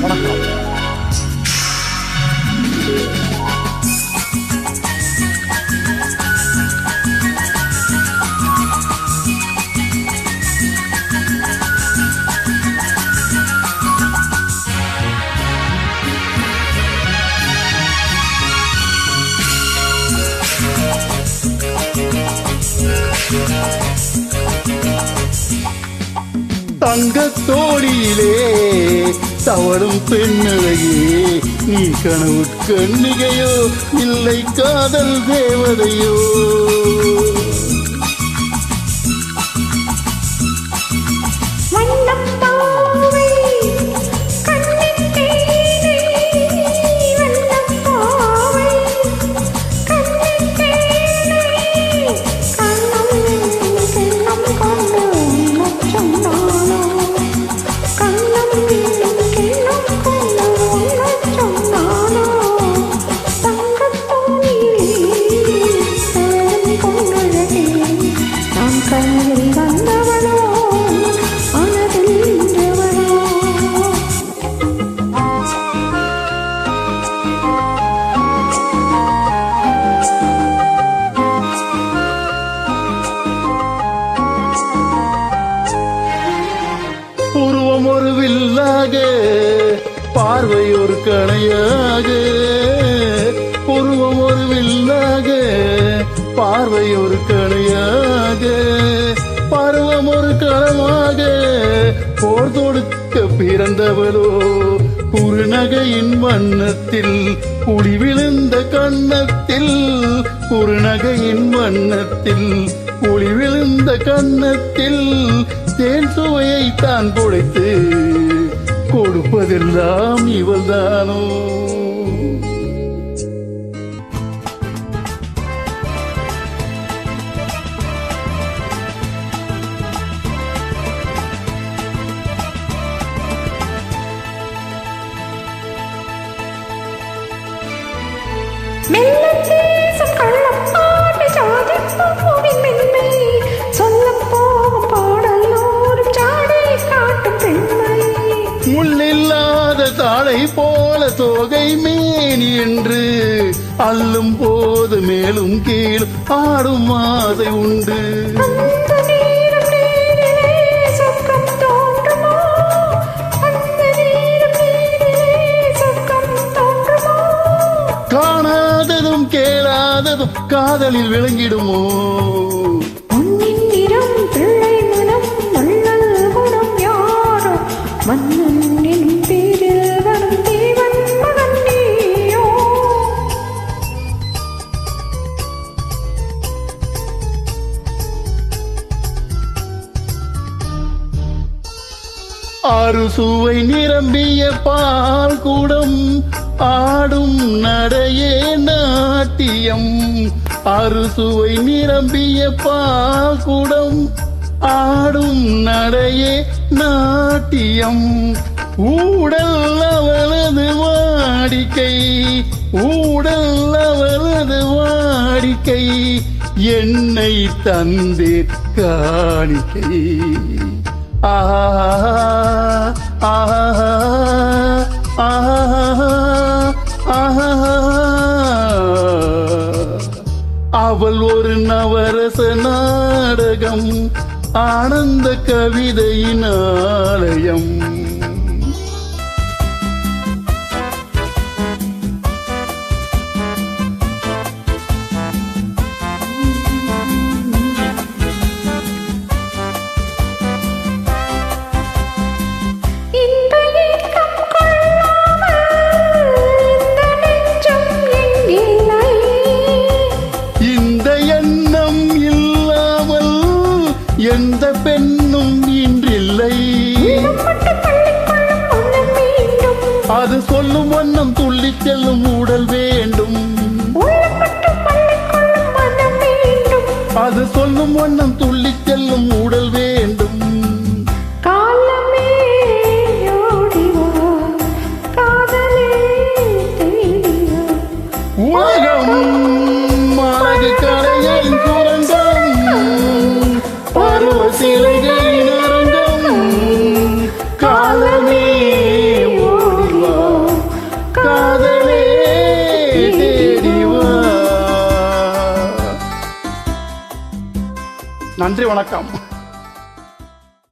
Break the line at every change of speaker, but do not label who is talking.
வணக்கம். தங்கத்தோடியிலே தவறும் பெண்ணழகே, நீ கனவு கண்ணிகையோ இல்லை காதல் தேவதையோ? உருவம் ஒரு வில்லாக, பார்வை ஒரு கணையாக. உருவம் ஒரு வில்லாக, பார்வை ஒரு கணையாக. பருவம் ஒரு களமாக, போர் தொடுக்க பிறந்தவளோ. குறுநகையின் வண்ணத்தில் குடி விழுந்த கன்னத்தில், குறுநகையின் வண்ணத்தில் குடி விழுந்த கன்னத்தில் தேன் சுவையை தான் கொடுத்து கொடுப்பதெல்லாம் இவள்தானோ? முள்ளில்லாத தாளை போல தோகை மேனி என்று அள்ளும் போது மேலும் கீழும் ஆடும் ஆசை உண்டு. காணாததும் கேளாததும் காதலில் விளங்கிடுமோ? அறுசுவை நிரம்பிய பால் குடம் ஆடும் நடையே நாட்டியம். அறுசுவை நிரம்பிய பால் குடம் ஆடும் நடையே நாட்டியம். ஊடல் அவளது வாடிக்கை, ஊடல் அவளது வாடிக்கை, என்னை தந்தேற் காணிக்கை. ஆஹா ஆஹா ஆஹா ஆஹா. அவள் ஒரு நவரச நாடகம், ஆனந்த கவிதையின் ஆலயம். எந்த பெண்ணும் இன்றில்லை, அது சொல்லும் வண்ணம் துள்ளி செல்லும் உடல் வேண்டும். அது சொல்லும் வண்ணம் துள்ளி செல்லும் உடல் வேண்டும். உலகம் மனது கலையின் சுரங்கம், பருவ சிலைகளின் அரங்கம். காலமே ஓடிவா. நன்றி, வணக்கம்.